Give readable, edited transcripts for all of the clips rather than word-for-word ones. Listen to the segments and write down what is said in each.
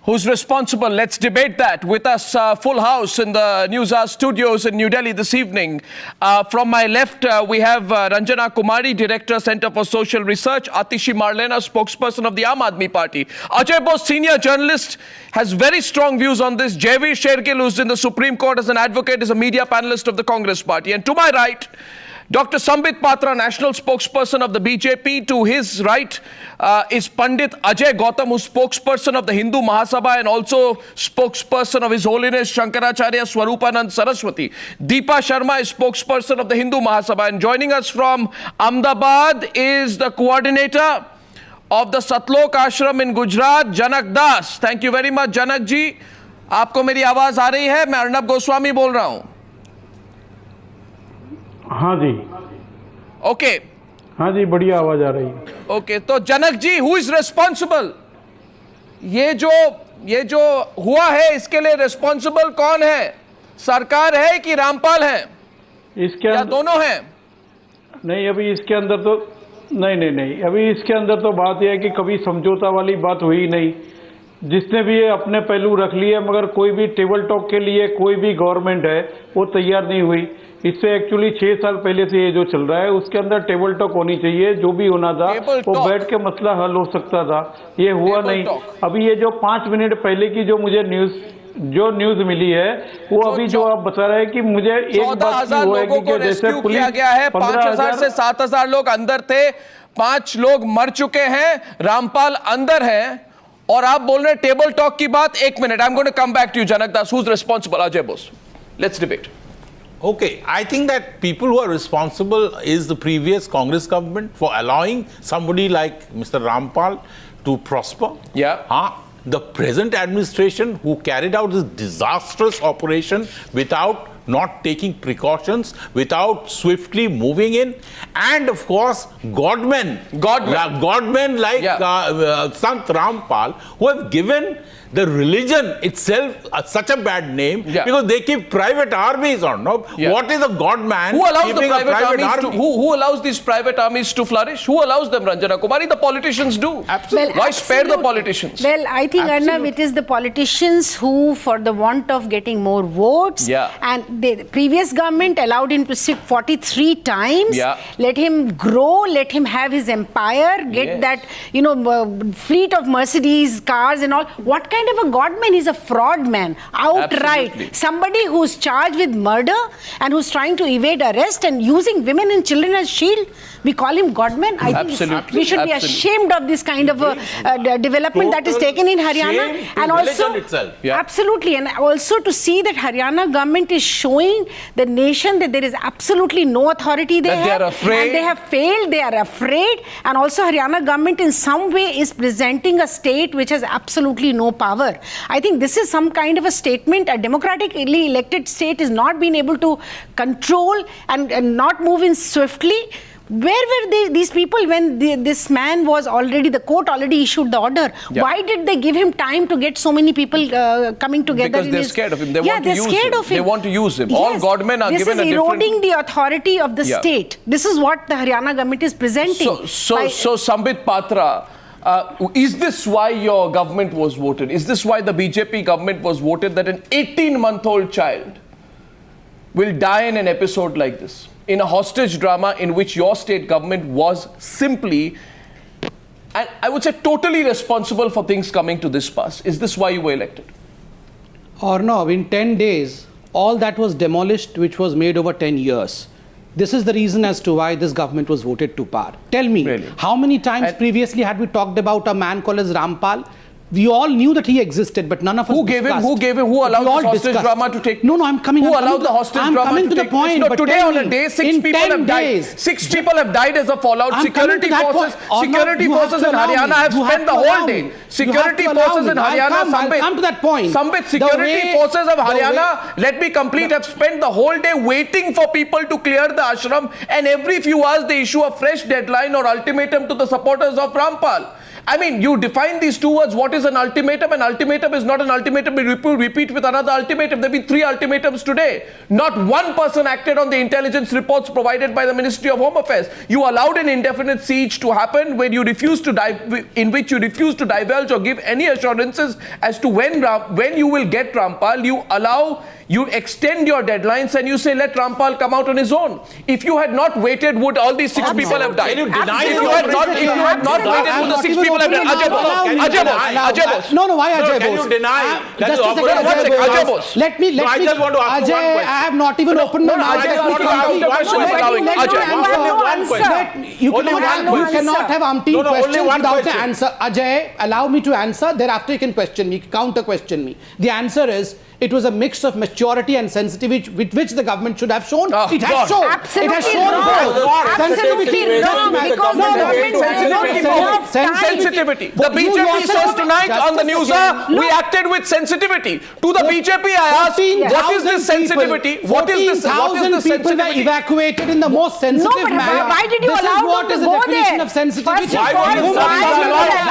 Who's responsible? Let's debate that. With us, full house in the NewsHour studios in New Delhi this evening. From my left, we have Ranjana Kumari, Director, Center for Social Research. Atishi Marlena, spokesperson of the Aam Aadmi Party. Ajay Bose, senior journalist, has very strong views on this. Jaiveer Shergill, who's in the Supreme Court as an advocate, is a media panelist of the Congress Party. And to my right, Dr. Sambit Patra, national spokesperson of the BJP. To his right is Pandit Ajay Gautam, who's spokesperson of the Hindu Mahasabha and also spokesperson of His Holiness Shankaracharya Swarupanand Saraswati. Deepa Sharma is spokesperson of the Hindu Mahasabha. And joining us from Ahmedabad is the coordinator of the Satlok Ashram in Gujarat, Janak Das. Thank you very much, Janak ji. आपको मेरी आवाज आ रही है? मैं अर्नब गोस्वामी बोल रहा हूं. हाँ जी. ओके. हाँ जी, बढ़िया आवाज आ रही है. ओके, तो Janak ji, who is responsible? ये जो हुआ है, इसके लिए रिस्पॉन्सिबल कौन है? सरकार है कि रामपाल है? इसके या दोनों हैं? नहीं, अभी इसके अंदर तो नहीं, अभी इसके अंदर तो बात यह है कि कभी समझौता वाली बात हुई नहीं. जिसने भी ये अपने पहलू रख लिए, मगर कोई भी टेबल टॉक के लिए कोई भी गवर्नमेंट है वो तैयार नहीं हुई. इससे एक्चुअली 6 साल पहले से ये जो चल रहा है उसके अंदर टेबल टॉक होनी चाहिए. जो भी होना था वो बैठ के मसला हल हो सकता था. ये हुआ नहीं. अभी ये जो 5 मिनट पहले की जो मुझे न्यूज मिली है वो अभी जो आप बता रहे हैं कि मुझे एक बात हुआ है कि जैसे पुलिस गया है, 5,000 से 7,000 लोग अंदर थे, 5 लोग मर चुके हैं, रामपाल अंदर है, और आप बोल रहे हैं टेबल टॉक की बात. 1 minute, I am going to come back to you Janak Das. Who is responsible? Ajay Bose, let's debate. Okay, I think that people who are responsible is the previous Congress government for allowing somebody like Mr. Rampal to prosper. Yeah. The present administration who carried out this disastrous operation without not taking precautions, without swiftly moving in, and of course godmen like Sant Rampal, who have given the religion itself such a bad name because they keep private armies on. No, what is a god man? Who allows the private armies who allows these private armies to flourish? Who allows them, Ranjana Kumari? The politicians do. Absolutely. Well, why spare the politicians? Well, I think Arnab, it is the politicians who, for the want of getting more votes, and the previous government allowed him to sit 43 times, let him grow, let him have his empire, get that fleet of Mercedes cars and all. What kind of a godman? He's a fraud man, outright. Absolutely. Somebody who's charged with murder and who's trying to evade arrest and using women and children as shield. We call him godman. I think we should be ashamed of this kind of a development that is taken in Haryana, and also absolutely, and also to see that Haryana government is showing the nation that there is absolutely no authority they have, and they have failed. They are afraid, and also Haryana government in some way is presenting a state which has absolutely no power. I think this is some kind of a statement. A democratically elected state is not being able to control and not move in swiftly. Where were these people when this man was already, the court already issued the order? Why did they give him time to get so many people coming together? Because they're scared of him. They want to use him. They want to use him. All godmen are given a different... This is eroding the authority of the state. This is what the Haryana government is presenting. So Sambit Patra, is this why your government was voted? Is this why the BJP government was voted, that an 18-month-old child will die in an episode like this? In a hostage drama in which your state government was simply, and I would say totally responsible for things coming to this pass. Is this why you were elected? Or no, in 10 days, all that was demolished which was made over 10 years. This is the reason as to why this government was voted to power. Tell me, how many times previously had we talked about a man called as Rampal? We all knew that he existed, but none of us discussed. Who allowed the hostage drama to take? No, I'm coming. Who allowed the hostage drama to take? Point, no, today on a day, 6 people have died. 6 people have died as a fallout. Security forces in Haryana have spent the whole day. Security forces in Haryana, I'll come to that point. Sambit, security forces of Haryana, let me complete, have spent the whole day waiting for people to clear the ashram, and every few hours they issue a fresh deadline or ultimatum to the supporters of Rampal. I mean, you define these two words. What is an ultimatum? An ultimatum is not an ultimatum. You repeat with another ultimatum. There have been 3 ultimatums today. Not one person acted on the intelligence reports provided by the Ministry of Home Affairs. You allowed an indefinite siege to happen when you refuse to in which you refuse to divulge or give any assurances as to when you will get Rampal. You extend your deadlines and you say, let Rampal come out on his own. If you had not waited, would all these 6 people have died? Can you deny If you had not waited, would the 6 people have died? Ajay Bose. No, why Ajay Bose? Can you deny? Just a second, Ajay Bose. Let me. I just want to ask you one Ajay, question. I have not even opened my mouth. I just want to ask you one question. You cannot have umpteen questions without an answer. Ajay, allow me to answer. Thereafter, you can question me, counter question me. The answer is, it was a mix of maturity and sensitivity with which the government should have shown. It has shown. Absolutely It has shown wrong. both. Absolutely wrong. Because the government Sensitivity. The BJP says tonight on the news, we acted with sensitivity. To the BJP, I asked, what is this sensitivity? What is this? 14,000 people were evacuated in the most sensitive manner. Why did you allow them to go there? Of sensitivity. First of all, why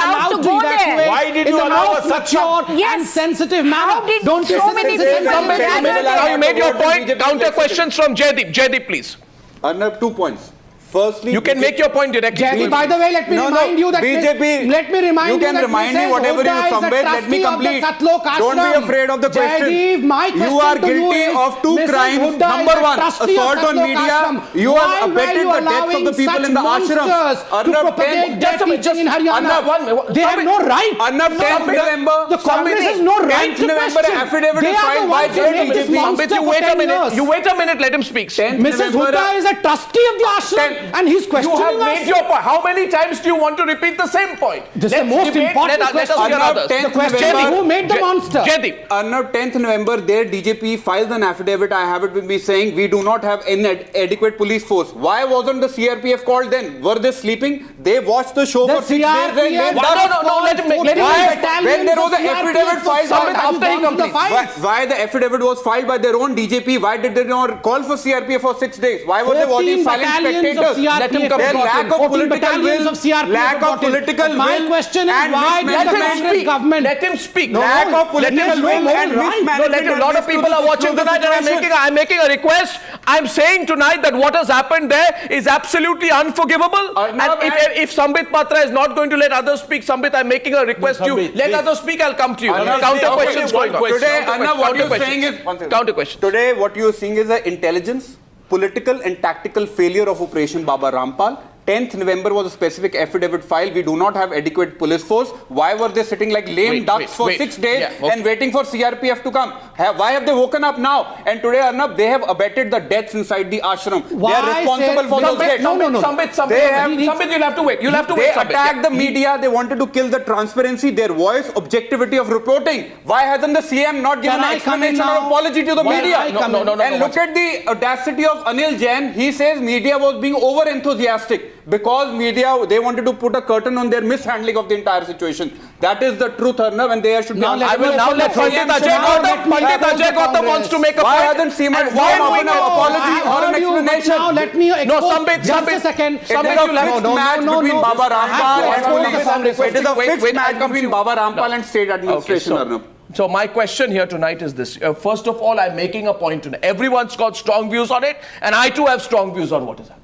allowed to go there? Why did you allow such and sensitive manner? Don't you so many people Now you made your point. Counter questions from Jaideep. Jaideep, please. Arnab, 2 points. Firstly, You can make your point directly. Jaideep, by the way, let me remind you that BJP. let me remind you can that remind Mrs. me whatever Huda you is the submit. Let me trustee of the complete. Satlok Don't be Ashram. afraid of the question. Jaideep, my question You are to you guilty is, of 2 Mrs. crimes. Huda is Number the 1, trustee of assault on Satlok media. Ashram. You Why have were abetted you the deaths of the people allowing in the ashram. such monsters to propagate death teaching in Haryana? Arnab, They have no right. Arnab, 10th November. The Congress has no right to 10th November, question. affidavit They is are the filed by ones who made this JDP. monster You for wait a 10 minute. years. You wait a minute. Let him speak. 10th Mrs. November, Huda is a trustee of the ashram and he's You questioning have us. made your point. How many times do you want to repeat the same point? This is the most important Let us question. hear others. The question November, is, who made the monster? Jaideep. On 10th November, their DGP filed an affidavit. I have it with me saying we do not have an adequate police force. Why wasn't the CRPF called then? Were they sleeping? They watched the show The for 6 days. CRPF Then No, let him make. when there was an affidavit filed after he completes. why the affidavit was filed by their own DGP? Why did they not call for CRPF for 6 days? Why were they watching silent spectators? Let him Their lack of political will, lack of political will. My question is, and why did the mismanagement- Congress government? Let him speak. Lack of political will and No, mismanagement. a lot of people are watching tonight, and I'm making a request. I'm saying tonight that what has happened there is absolutely unforgivable. And if Sambit Patra is not going to let others speak, Sambit, I'm making a request to you. Let others speak. I'll come to you. Counter questions going on. Today, Anna, what you're saying is counter question. Today, what you're seeing is the intelligence, political and tactical failure of Operation Baba Rampal. 10th November was a specific affidavit filed. We do not have adequate police force. Why were they sitting like lame ducks for 6 days and waiting for CRPF to come? Why have they woken up now? And today, Arnab, they have abetted the deaths inside the ashram. They are responsible for those deaths. Sambit, you'll have to wait. You'll have to wait. They attacked the media. They wanted to kill the transparency, their voice, objectivity of reporting. Why hasn't the CM not given an explanation or apology to the media? And look at the audacity of Anil Jain. He says media was being over enthusiastic because media, they wanted to put a curtain on their mishandling of the entire situation. That is the truth, Arnab, and they should be. I will now let Pandit Ajay Gautam wants to make a point. Why hasn't Seema given an apology or an explanation? Now let me No, Sambit, just a second. It is a fixed match between Baba Rampal and police. It is a fixed match between Baba Rampal and state administration, Arnab. So my question here tonight is this. First of all, I'm making a point tonight. Everyone's got strong views on it, and I too have strong views on what has happened.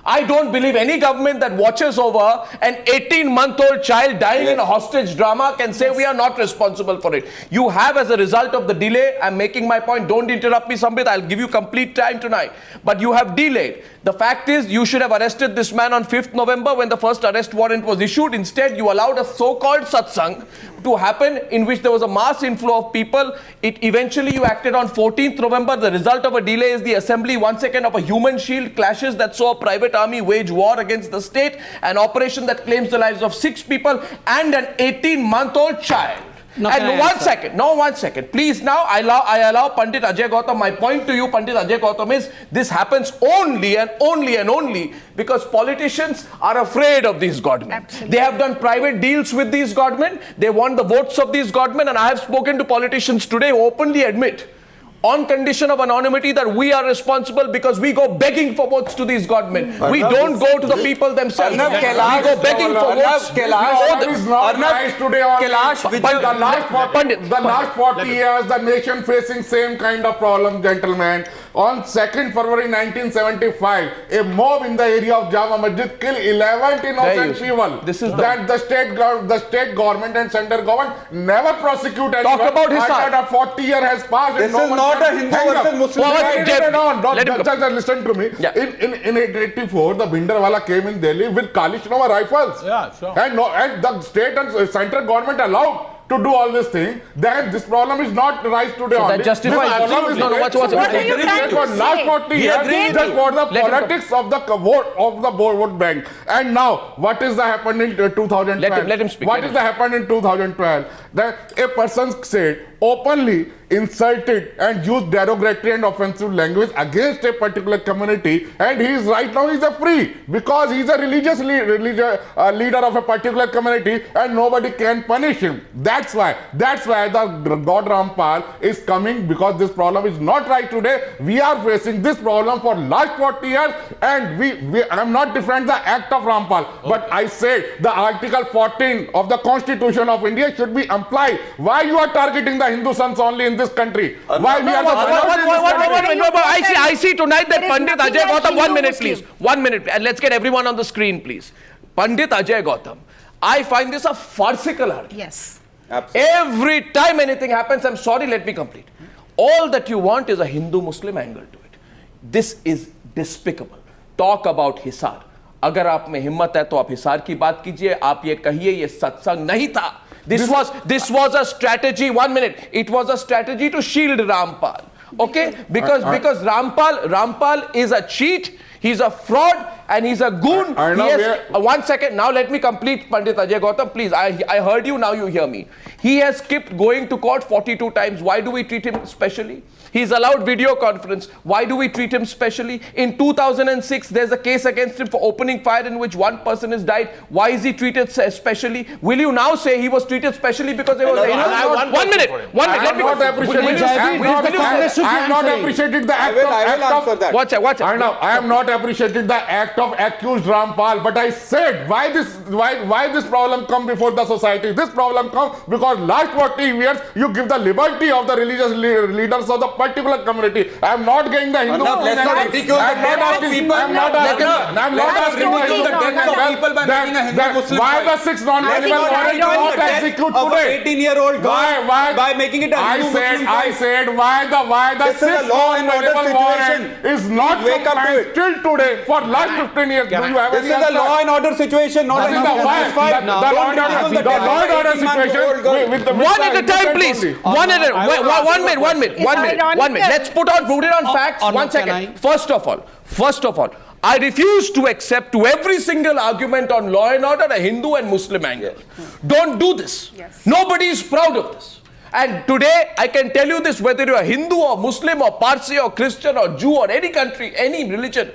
I don't believe any government that watches over an 18-month-old child dying in a hostage drama can say we are not responsible for it. You have, as a result of the delay, I'm making my point. Don't interrupt me, Sambit. I'll give you complete time tonight. But you have delayed. The fact is, you should have arrested this man on 5th November when the first arrest warrant was issued. Instead, you allowed a so-called satsang to happen in which there was a mass inflow of people. Eventually, you acted on 14th November. The result of a delay is the assembly, 1 second, of a human shield clashes that saw a private army wage war against the state, an operation that claims the lives of 6 people and an 18-month-old child. And 1 second. Please now, I allow Pandit Ajay Gautam. My point to you, Pandit Ajay Gautam, is this happens only and only because politicians are afraid of these godmen. Absolutely. They have done private deals with these godmen. They want the votes of these godmen. And I have spoken to politicians today who openly admit on condition of anonymity that we are responsible because we go begging for votes to these godmen. We don't go to the people themselves. We go begging for votes. The last 40 years, the nation facing same kind of problem, gentlemen. On 2nd February 1975, a mob in the area of Jama Masjid killed 11 innocent people. This is that the state government and central government never prosecute anyone. Talk about Hisar. After 40 years has passed. This is not a Hindu versus Muslim. Just listen to me. Yeah. In 84, the Bhindranwala came in Delhi with Kalishnova rifles. Yeah, sure. And the state and central government allowed to do all this thing, then this problem is not rise today. So that justifies. What are you trying to last say? 40 years, just for the politics of the vote bank. And now, what is the happened in 2012? Let him speak. What is the happened in 2012? That a person said openly insulted and used derogatory and offensive language against a particular community, and he is right now he's a free because he's a religious leader of a particular community, and nobody can punish him. That's why the God Rampal is coming, because this problem is not right today. We are facing this problem for last 40 years, and I'm not defending the act of Rampal, but I say the Article 14 of the Constitution of India should be applied. Why you are targeting the Hindu sons only in this country? Why we are I see tonight that Pandit Ajay Gautam, 1 minute please, 1 minute, and let's get everyone on the screen please. Pandit Ajay Gautam, I find this a farcical argument. Yes. Absolutely. Every time anything happens, I'm sorry, let me complete. All that you want is a Hindu-Muslim angle to it. This is despicable. Talk about Hisar. अगर आप में हिम्मत है तो आप हिसार की बात कीजिए, आप ये कहिए ये सत्संग नहीं था. This was a strategy. 1 minute. It was a strategy to shield Rampal. Okay? Because Rampal is a cheat. He's a fraud and he's a goon. 1 second. Now let me complete, Pandit Ajay Gautam. Please, I heard you. Now you hear me. He has skipped going to court 42 times. Why do we treat him specially? He's allowed video conference. Why do we treat him specially? In 2006, there's a case against him for opening fire in which one person has died. Why is he treated specially? Will you now say he was treated specially because there was a... 1 minute. 1 minute. I'm not appreciating the act of... Watch it. I am not appreciating the act of accused Rampal, but I said why this problem come before the society. This problem come because last 40 years you give the liberty of the religious leaders of the particular community. I am not getting the Hindu. Let's not ridicule the deaths of people. I'm not asking the people by making a Hindu-Muslim. Why the 6 non-criminal warrants not execute today? 18-year-old girl by making it a Hindu-Muslim. I said why the 6 non-criminal warrant is not compliant till today for last 15 years. Do you have this is a law and order situation, not a Hindu-Muslim fight. The law and order situation. One at a time, please. 1 minute. Let's put on rooted on facts. 1 second. First of all, I refuse to accept to every single argument on law and order a Hindu and Muslim angle. Don't do this. Yes. Nobody is proud of this. And today, I can tell you this, whether you're a Hindu or Muslim or Parsi or Christian or Jew or any country, any religion,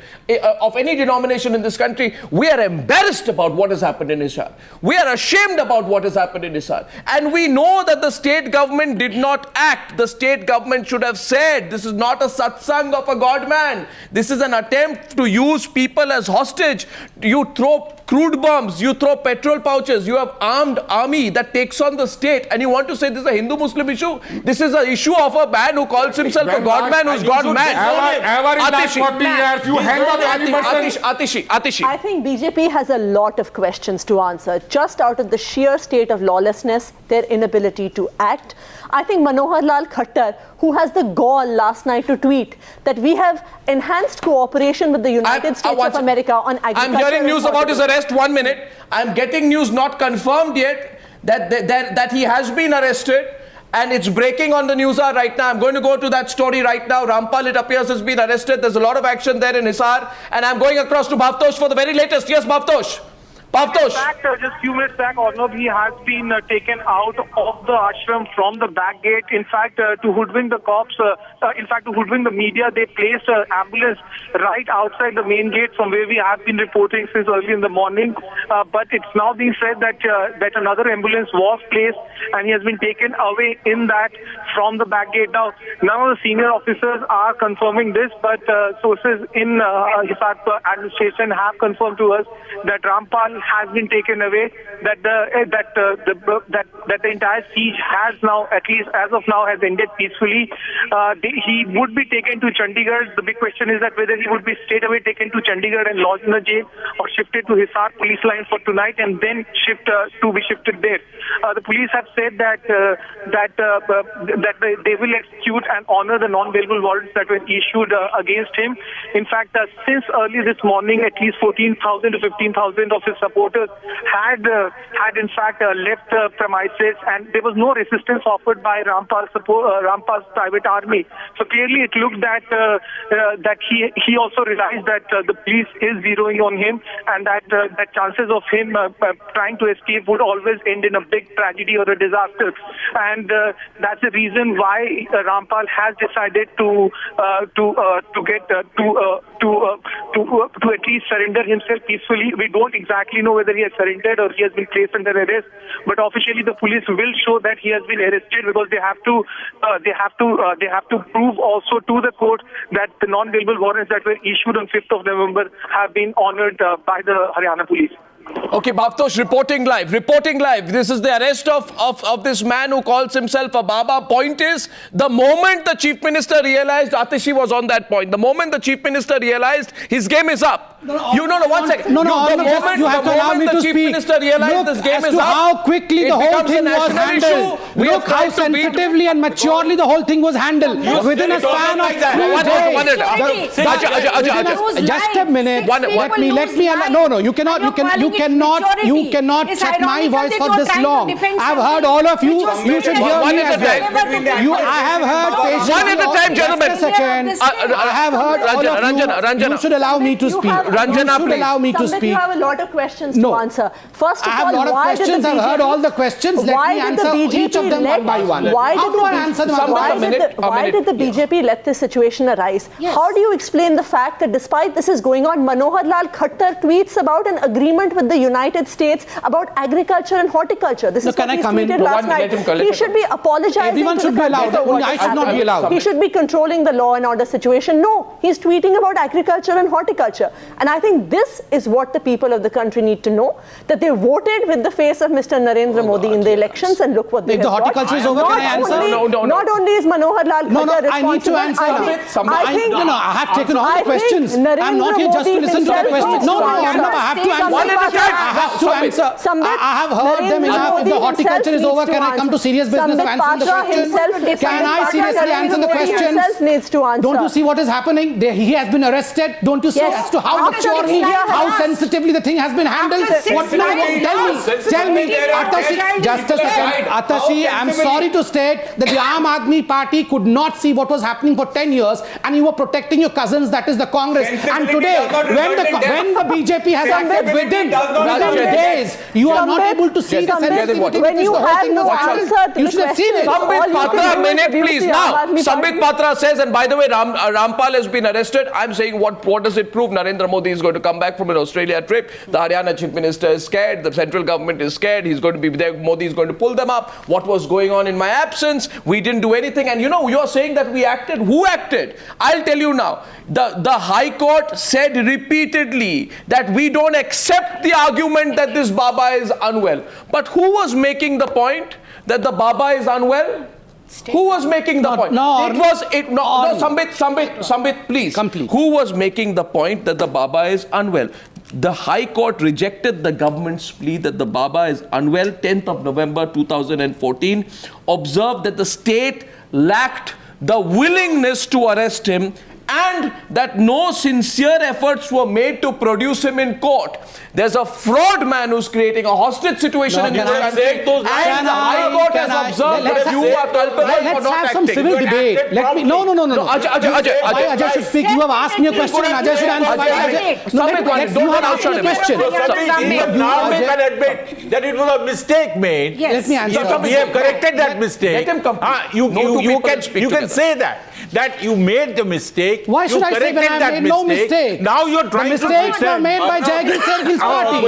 of any denomination in this country, we are embarrassed about what has happened in Hisar. We are ashamed about what has happened in Hisar. And we know that the state government did not act. The state government should have said, this is not a satsang of a God man. This is an attempt to use people as hostage. You throw crude bombs, you throw petrol pouches, you have armed army that takes on the state, and you want to say this is a Hindu-Muslim issue? This is an issue of a man who calls himself a God man who's gone mad. Atishi. I think BJP has a lot of questions to answer, just out of the sheer state of lawlessness, their inability to act. I think Manohar Lal Khattar, who has the gall last night to tweet that we have enhanced cooperation with the United States of America on agriculture. I'm hearing news about his arrest. 1 minute. I'm getting news not confirmed yet that he has been arrested. And it's breaking on the news hour right now. I'm going to go to that story right now. Rampal, it appears, has been arrested. There's a lot of action there in Hisar. And I'm going across to Bhavtosh for the very latest. Yes, Bhavtosh. Bhavtosh. In fact, just few minutes back, Arnav, he has been taken out of the ashram from the back gate. In fact, to hoodwink the cops, to hoodwink the media, they placed an ambulance right outside the main gate from where we have been reporting since early in the morning. But it's now being said that that another ambulance was placed and he has been taken away in that from the back gate. Now, none of the senior officers are confirming this, but sources in Hisar administration have confirmed to us that Rampal has been taken away, that the entire siege has now, at least as of now, has ended peacefully. He would be taken to Chandigarh. The big question is that whether he would be straight away taken to Chandigarh and lodged in the jail, or shifted to Hisar police line for tonight and then be shifted there. The police have said that they will execute and honor the non-bailable warrants that were issued against him. In fact, since early this morning, at least 14,000 to 15,000 of his supporters had in fact left premises, and there was no resistance offered by Rampal's private army. So clearly, it looked that he also realized that the police is zeroing on him, and that chances of him trying to escape would always end in a big tragedy or a disaster. And that's the reason why Rampal has decided to at least surrender himself peacefully. We don't exactly know whether he has surrendered or he has been placed under arrest, but officially the police will show that he has been arrested, because they have to prove also to the court that the non-bailable warrants that were issued on 5th of November have been honored by the Haryana police. Okay, Bhavtosh, reporting live. This is the arrest of this man who calls himself a Baba. Point is, the moment the Chief Minister realized, Atishi was on that point, the moment the Chief Minister realized his game is up. One second. You have to allow me to speak. Minister realized this game is up, how quickly the whole thing was handled. Look how sensitively and maturely the whole thing was handled. Within a span of 3 days. Just a minute. Let me. No, you cannot check my voice for this long. I've heard all of you. You should hear me as well. I have heard patiently. One at a time, gentlemen. Just a second. I have heard all of you. You should allow me to speak. Ranjana, please. Allow me to speak. You have a lot of questions to answer. First of all, I have a lot of questions. I've heard all the questions. Let me answer each of them one by one. How do I answer them? Why did the BJP let this situation arise? Yes. How do you explain the fact that despite this is going on, Manohar Lal Khattar tweets about an agreement with the United States about agriculture and horticulture? This is what he tweeted last night. He should be apologizing. Everyone should be allowed. I should not be allowed. He should be controlling the law and order situation. No, he's tweeting about agriculture and horticulture. And I think this is what the people of the country need to know, that they voted with the face of Mr. Narendra Modi in the elections, and look what they have got. If the horticulture is over, can I answer? Not only is Manohar Lal Khattar responsible. I need to answer. I have taken all the questions. I'm not here just to listen to the questions. No, I have to answer. One at a time. I have to answer. I have heard them enough. If the horticulture is over, can I come to serious business of answering the question? Can I seriously answer the questions? Don't you see what is happening? He has been arrested. Don't you see as to how maturely, how sensitively the thing has been handled? Tell me, Atashi, just a second. Atashi, I'm sorry to state that the Aam Aadmi Party could not see what was happening for 10 years, and you were protecting your cousins, that is the Congress. And today, when the BJP has acted within days, you are not able to see the sensitivity. When you have no answer to the question, Sambit Patra, a minute, please. Now, Sambit Patra says, and by the way, Rampal has been arrested. I'm saying, what does it prove? Narendra Modi is going to come back from an Australia trip. The Haryana Chief Minister is scared. The central government is scared. He's going to be there. Modi is going to pull them up. What was going on in my absence? We didn't do anything. And you're saying that we acted. Who acted? I'll tell you now. The High Court said repeatedly that we don't accept the argument that this Baba is unwell. But who was making the point that the Baba is unwell? Who was making the point? Sambit, please. Complete. Who was making the point that the Baba is unwell? The High Court rejected the government's plea that the Baba is unwell, 10th of November 2014, observed that the state lacked the willingness to arrest him, and that no sincere efforts were made to produce him in court. There's a fraud man who's creating a hostage situation in this country, and the High Court has observed that you are culpable for let's not have some acting. civil debate. Let me. No. Ajay. Why Ajay should speak? You have asked me a question and Ajay should answer. Why Ajay? No, don't answer the question. You now can admit that it was a mistake made. Yes. Let me answer. We have corrected that mistake. Let him complete. You can say that you made the mistake. Why should I say when I made no mistake? Now you're trying to mistakes were made by Jayaveer Sergil's party.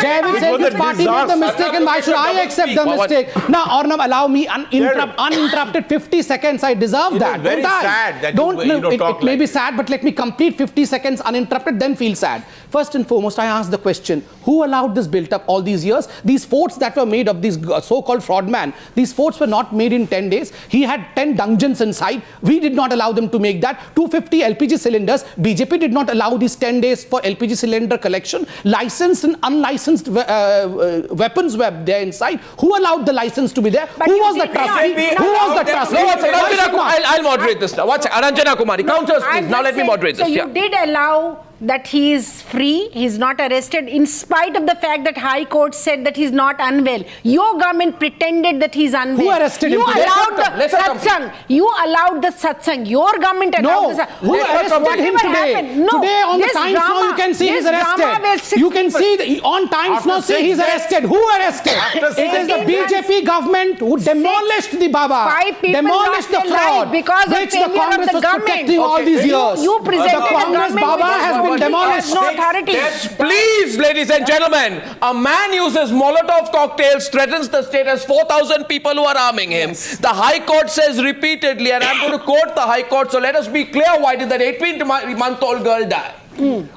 Jayaveer Sergil's party made the mistake, and why should I accept the mistake? Now, Arnab, allow me uninterrupted 50 seconds. I deserve that. Very don't I? sad that don't you it talk may like be sad, but let me complete 50 seconds uninterrupted, then feel sad. First and foremost, I ask the question: who allowed this built up all these years? These forts that were made of these so-called fraud man, these forts were not made in 10 days. He had 10 dungeons inside. We did not allow them to make that. 250 LPG cylinders. BJP did not allow these 10 days for LPG cylinder collection. Licensed and unlicensed weapons were there inside. Who allowed the license to be there? Who was the trustee? Who was the trustee? I'll moderate this now. Ranjana Kumari, counters please. Now let me moderate this. So you did allow that he is free, he's not arrested, in spite of the fact that High Court said that he's not unwell. Your government pretended that he's unwell. Who arrested him? You allowed the satsang. You allowed the satsang. Your government allowed the satsang. Who arrested him today? No, today on the Times Now you can see he's arrested. You can see on Times Now see he's arrested. Who arrested? It is the BJP government who demolished the Baba, demolished the fraud, because which the Congress was protecting all these years. You presented the Congress Baba has been demolished. No authority. Please, ladies and gentlemen, a man uses Molotov cocktails, threatens the state, has 4,000 people who are arming him. The High Court says repeatedly, and I'm going to quote the High Court, so let us be clear, why did that 18-month-old girl die?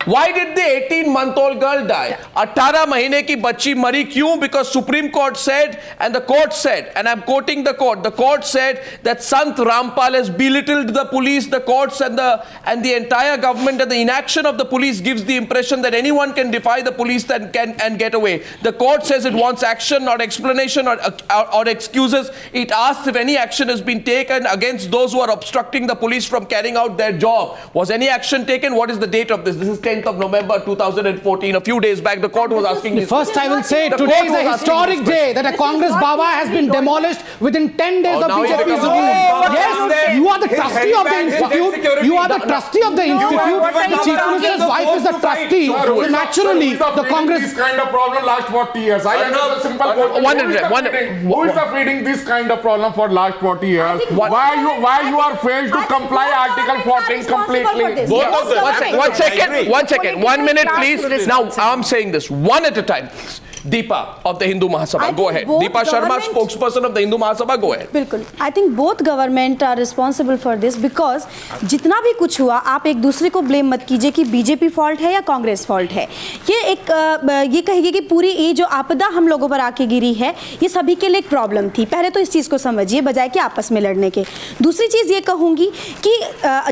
Why did the 18-month-old girl die? 18 mahine ki bachchi mari kyun? Because Supreme Court said, and the court said, and I'm quoting the court said that Sant Rampal has belittled the police, the courts and the entire government, and the inaction of the police gives the impression that anyone can defy the police and get away. The court says it wants action, not explanation or excuses. It asks if any action has been taken against those who are obstructing the police from carrying out their job. Was any action taken? What is the date of this? This is 10th of November 2014. A few days back, the court was asking this. First, I will say today is a historic day that a Congress Baba has been demolished within 10 days of BJP's rule. Yes, you are the trustee of the institute. You are the trustee of the institute. The Chief Minister's wife is the trustee. So naturally, the Congress. This kind of problem last 40 years. I understand a simple question. Who is feeding this kind of problem for last 40 years? Why you are failed to comply Article 14 completely? Both of them. One second. 1 minute, please. Now, I'm saying this one at a time, please. Deepa of the Hindu Mahasabha, go ahead. Deepa Sharma, spokesperson of the Hindu Mahasabha, go ahead. बिल्कुल. I think both government are responsible for this because जितना भी कुछ हुआ आप एक दूसरे को blame मत कीजिए कि बीजेपी फॉल्ट है या कांग्रेस फॉल्ट है. ये कहेगी कि पूरी ये जो आपदा हम लोगों पर आके गिरी है ये सभी के लिए एक प्रॉब्लम थी. पहले तो इस चीज़ को समझिए बजाय कि आपस में लड़ने के. दूसरी चीज़ ये कहूँगी कि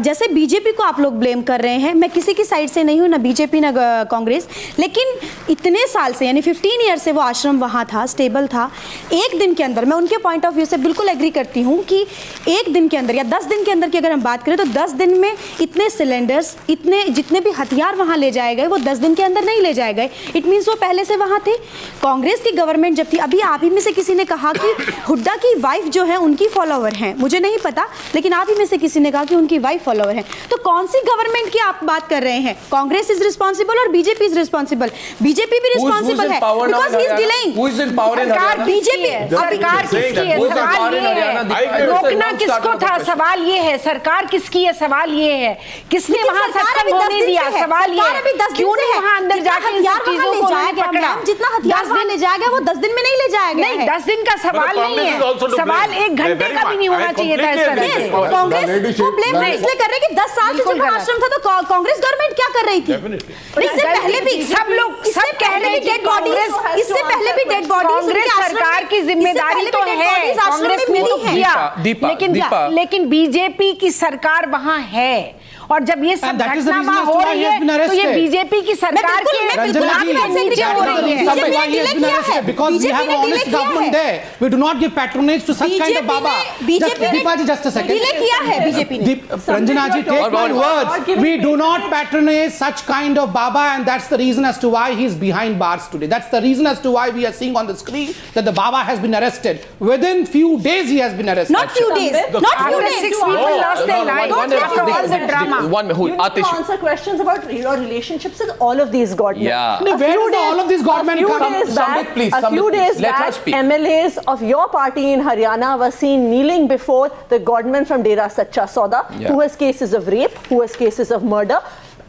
जैसे बीजेपी को आप लोग ब्लेम कर रहे हैं, मैं किसी की साइड से नहीं हूँ, ना बीजेपी ना कांग्रेस, लेकिन इतने साल से यानी 15 ईयर से वो आश्रम वहाँ था, स्टेबल था. एक दिन के अंदर मैं उनके पॉइंट ऑफ व्यू से बिल्कुल एग्री करती हूँ कि एक दिन के अंदर या 10 दिन के अंदर की अगर हम बात करें तो 10 दिन में इतने सिलेंडर्स, इतने जितने भी हथियार वहाँ ले जाए गए वो 10 दिन के अंदर नहीं ले जाए गए. इट मीन्स वो पहले से वहाँ थे. कांग्रेस की गवर्नमेंट जब थी, अभी आप ही में से किसी ने कहा कि हुड्डा की वाइफ जो है उनकी फॉलोवर हैं, मुझे नहीं पता, लेकिन आप ही में से किसी ने कहा कि उनकी वाइफ फॉलोवर हैं. तो कौन सी गवर्नमेंट की आप बात कर रहे हैं? कांग्रेस इज रिस्पॉन्सिबल और बीजेपी इज रिस्पॉन्सिबल. बीजेपी भी रिस्पॉन्सिबल है because he is delaying. Who is in power in Haryana? BJP सरकार किसकी है? सवाल ये है रोकना किसको था? सवाल ये है सरकार किसकी है? सवाल ये है किसने वहाँ सत्संग होने दिया? सवाल ये है क्यों नहीं वहाँ अंदर जाके चीजों को पकड़ा? जितना हथियार वहाँ ले जाएगा वो 10 दिन में नहीं ले जाएगा. नहीं 10 दिन का सवाल नहीं है, सवाल 1 घंटे का भी नहीं होना चाहिए था. इस तरह से कांग्रेस को ब्लेम इसलिए कर रहे हैं कि 10 साल से जब आश्रम था तो कांग्रेस गवर्नमेंट क्या कर रही थी? इससे पहले भी सब लोग सब कह रहे हैं डेड बॉडीज, इससे पहले भी डेड बॉडीज. कांग्रेस सरकार की जिम्मेदारी तो है, कांग्रेस ने तो किया, लेकिन बीजेपी की सरकार वहां है. और जब ये सब घटना वहां हो रही है तो ये बीजेपी की सरकार की नीचे हो रही है. Because we have an honest government there. We do not give patronage to such kind of Baba. Just a second. Ranjana ji, take my words. We do not patronage such kind of Baba, and that's the reason as to why he's behind bars today. That's the reason. reason as to why we are seeing on the screen that the Baba has been arrested. Within few days, he has been arrested. Not few days. Not few days. 6 people lost their lives after all the drama. You need to answer questions about your relationships with all of these godmen. Yeah. No, where do all of these godmen come? A few days back, MLAs of your party in Haryana were seen kneeling before the godman from Dera Sacha Sauda, who has cases of rape, who has cases of murder.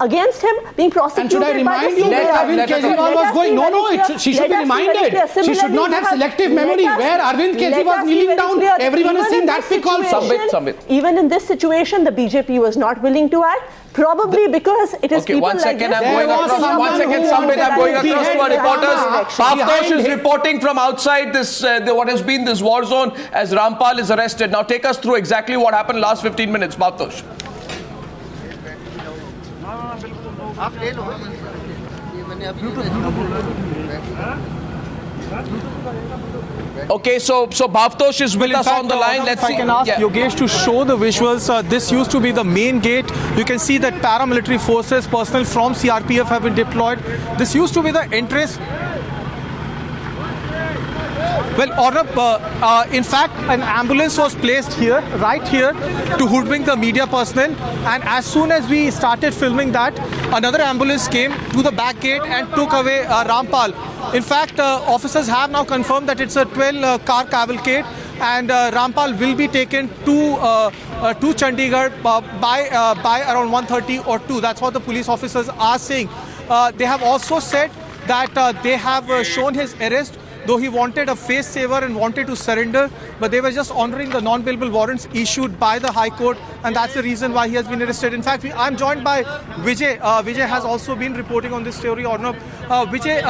Against him being prosecuted. And should I remind you where Arvind Kejriwal was going? No, she should be reminded. She should not have selective memory. Where Arvind Kejriwal was kneeling down, everyone has seen that pic also. Sambit. Even in this situation, the BJP was not willing to act. Probably because it is people like this. One second, Sambit, I'm going across to our reporters. Bhavtosh is reporting from outside this, what has been this war zone as Rampal is arrested. Now take us through exactly what happened last 15 minutes, Bhavtosh. Okay, so Bhavtosh is with us on the line. Let's see. I can ask Yogesh to show the visuals. This used to be the main gate. You can see that paramilitary forces, personnel from CRPF have been deployed. This used to be the entrance. Well, Arnab, in fact, an ambulance was placed here, right here, to hoodwink the media personnel. And as soon as we started filming that, another ambulance came to the back gate and took away Rampal. In fact, officers have now confirmed that it's a 12-car cavalcade, and Rampal will be taken to Chandigarh by around 1:30 or 2. That's what the police officers are saying. They have also said that they have shown his arrest, though he wanted a face saver and wanted to surrender, but they were just honoring the non-bailable warrants issued by the High Court, and that's the reason why he has been arrested. In fact, I'm joined by Vijay. Vijay has also been reporting on this story. Arnab, Vijay,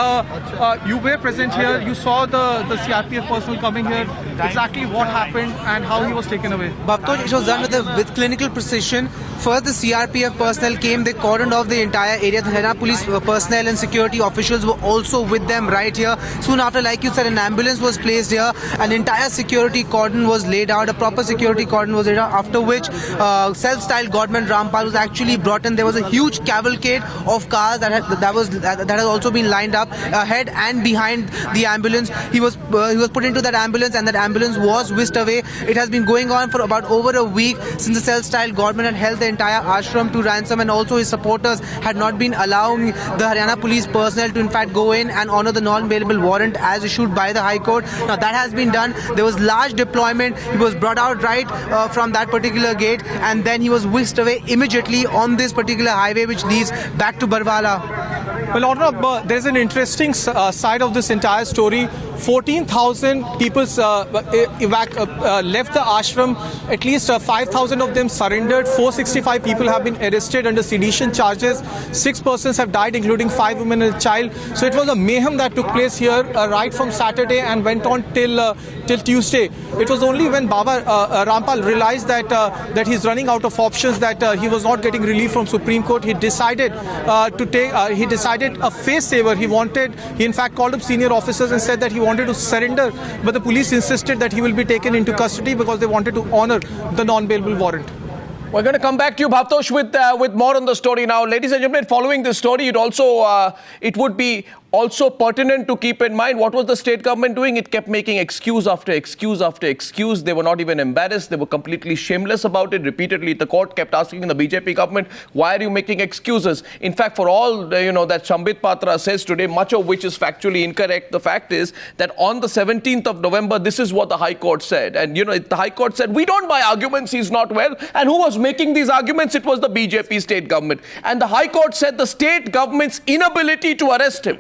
you were present here. You saw the CRPF personnel coming here. Exactly what happened and how he was taken away? Bhavtosh, it was done with clinical precision. First, the CRPF personnel came. They cordoned off the entire area. The Haryana police personnel and security officials were also with them right here. Soon after, like you said, an ambulance was placed here. An entire security cordon was laid out. A proper security cordon was laid out. After which, self-styled godman Rampal was actually brought in. There was a huge cavalcade of cars that has also been lined up ahead and behind the ambulance. He was put into that ambulance, and that ambulance was whisked away. It has been going on for about over a week since the self-styled godman had held the entire ashram to ransom, and also his supporters had not been allowing the Haryana police personnel to in fact go in and honor the non-bailable warrant as issued by the High Court. Now that has been done. There was large deployment. He was brought out right from that particular gate, and then he was whisked away immediately on this particular highway which leads back to Barwala. Well, Arnab, there's an interesting side of this entire story. 14,000 people left the ashram. At least 5,000 of them surrendered. 465 people have been arrested under sedition charges. 6 persons have died, including 5 women and a child. So it was a mayhem that took place here right from Saturday and went on till Tuesday. It was only when Baba Rampal realized that he's running out of options, that he was not getting relief from Supreme Court. He decided a face saver. He in fact called up senior officers and said that he wanted to surrender, but the police insisted that he will be taken into custody because they wanted to honor the non-bailable warrant. We're going to come back to you, Bhavtosh, with more on the story now. Ladies and gentlemen, following this story, it would be also pertinent to keep in mind what was the state government doing. It kept making excuse after excuse after excuse. They were not even embarrassed. They were completely shameless about it. Repeatedly, the court kept asking the BJP government, why are you making excuses? In fact, for all that Sambit Patra says today, much of which is factually incorrect, the fact is that on the 17th of November, this is what the High Court said. And, the High Court said, we don't buy arguments, he's not well. And who was making these arguments? It was the BJP state government. And the High Court said the state government's inability to arrest him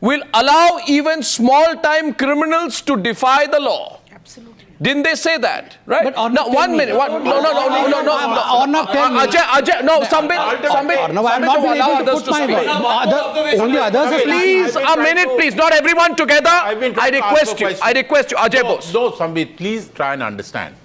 will allow even small-time criminals to defy the law. Absolutely. Didn't they say that? Right? But no, 1 minute. No. Ajay, no, Sambit. No, I'm not being able to put my only others. Please, a minute, please. Not everyone together. I request you, Ajay Bose. No, Sambit, please try and understand.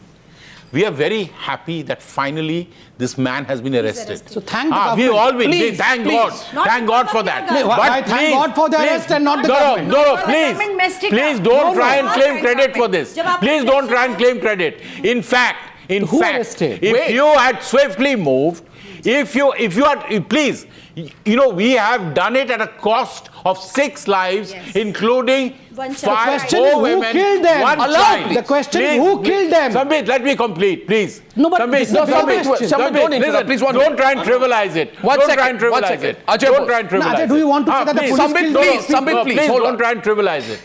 We are very happy that finally this man has been arrested. So thank the government. We all will. Please, thank God. Thank God for that. But thank God for the arrest and not the government. No, please don't try and claim credit for this. Please don't try and claim credit. In fact, In Who fact, arrested? if you had swiftly moved, if you had, please, you know, we have done it at a cost of 6 lives, including One 5, child. 4 women, who killed them? one Allowed. child. The question is Please, who killed them? Sambit, let me complete, please. No, but this is the Sambit, question. Sambit, don't interrupt, please, one Don't minute. try and trivialize it. One Don't second, try and one trivialize second. it. Ajay Don't Bose. try and No, trivialize Ajay, it. do you want to say that the please, police Sambit, killed please, those people? Sambit, please, please hold don't on. try and trivialize it.